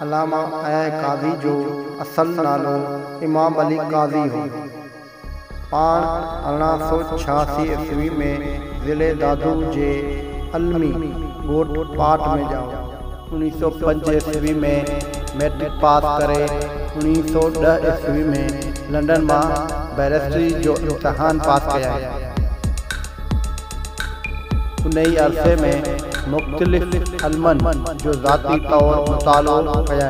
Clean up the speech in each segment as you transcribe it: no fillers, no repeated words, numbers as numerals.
अलामा ऐ काज़ी जो असल नालो इमाम अली काज़ी हो। पाण 1886 ईस्वी में ज़िले दादू जे अलमी ॻोठ पाट में ॼाओ। 1905 ईस्वी में मैट्रिक पास करे 1910 ईस्वी में लंडन मां बैरिस्ट्री जो इम्तिहान पास कया। उन ही अरसे में मुख्तलिफ अलमन जो ज़ाती तौर मुतालो कया।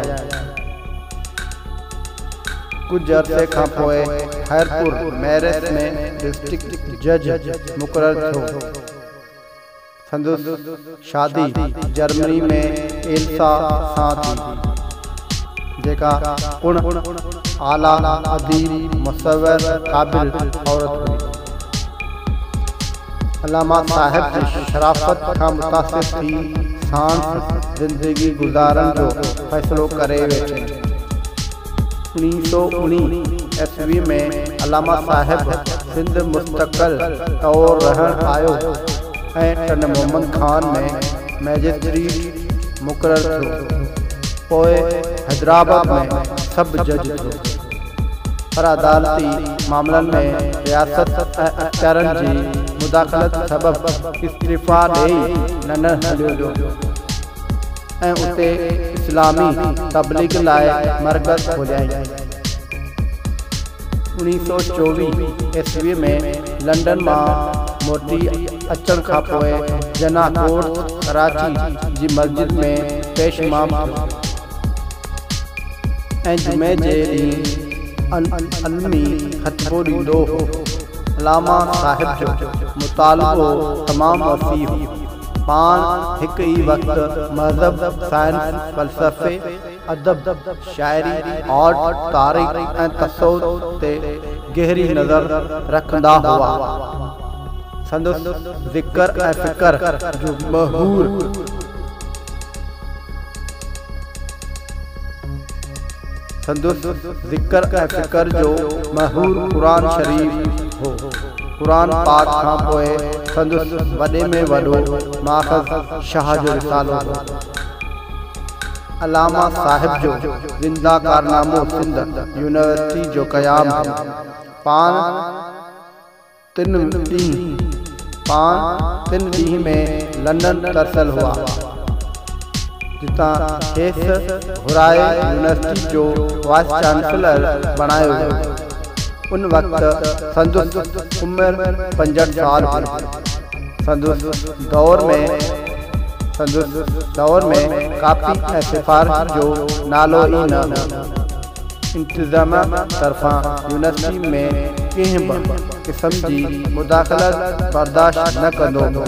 कुछ अरसे खां पोइ खैरपुर मैरिस में डिस्ट्रिक्ट जज मुक़रर थियो। संदसि शादी जर्मनी में एल्सा सां थी, जेका पुण आला अदीब मुसव्विर क़ाबिल औरत हुई। अलामा साहिब जी शराफ़त खां मुतासिर थी सांस ज़िंदगी गुज़ारण जो फ़ैसिलो करे वेठे। 1919 ईस्वी में अलामा साहिब सिंध मुस्तक़िल तौर रहण आयो ऐं टन मोहम्मद खान में मैजिस्ट्रेट मुक़रर थियो। पोइ हैदराबाद में सब जज थियो, पर अदालती मामलन में रियासत ऐं अख्तियारनि जी मुदाख़लत सबब इस्तीफ़ा ॾेई लंडन हलियो ऐं उते इस्लामी तबलीग लाइ मरकज़ खोलियाई। 1924 ईस्वी में लंडन मां मोटी अचण खां पोइ जना कोट कराची जी मस्जिद में पेश इमाम थियो ऐं जुमे जे ॾींहुं अलमी ख़तबो ॾींदो हो। अलामा साहिब जो मुतालिबो तमामु वसी हो। पाण हिकु ई वक़्तु मज़हब, साइंस, फ़लसफ़े, अदब, शाइरी, आर्ट, तारीख़ ऐं तसव्वुफ़ ते गहरी नज़र रखंदा हुआ। संदसि ज़िक्र ऐं फ़िक्र जो मशहूर क़ुरान शरीफ़ हो। क़ुरान पाक खां पोइ संदसि वॾे में वॾो माख़ज़ शाह जो रिसालो हो। अलामा साहिब जो ज़िंदा कारनामो सिंध यूनिवर्सिटी जो क़याम हो। पाण 3 ॾींहं में लंडन तरसल हुआ, जितां खेसि घुराए यूनिवर्सिटी जो वाइस चांसलर बणायो वियो। उन वक़्तु संदसि उमिरि 65 साल हुई। संदसि दौर में कापी ऐं सिफ़ारिश जो नालो ई न हो। इंतिज़ाम तरफ़ां यूनिवर्सिटी में कंहिं बि क़िस्म जी मुदाख़लत बर्दाश्त न कंदो हो।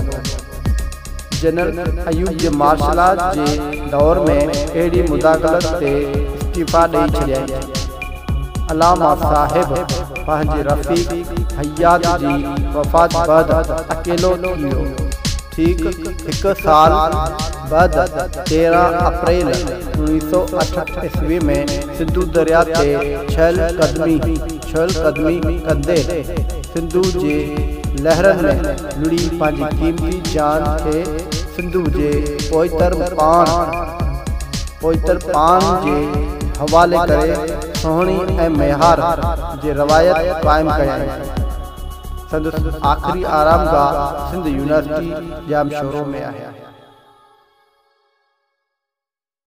जनरल अयूब जे मार्शल जे दौर में अहिड़ी मुदाख़लत ते इस्तीफ़ा ॾेई छॾियाई। अलामा साहिब पंहिंजे रफ़ीक हयात जी वफ़ात बैदि अकेलो थी वियो। ठीक 1 साल बाद 13 अप्रैल 1968 ईस्वी में सिंधु दरिया ते छल कदमी कंदे सिंधु जे लहरनि में लुड़ी पंहिंजी क़ीमती जान खे सिंधु जे पोइतर पाण जे हवाले करे सोहणी ऐं मेहार जे रवायत क़ाइम कयाई। संदसि आख़िरी आरामगाह सिंध यूनिवर्सिटी जामशोरो में आहे।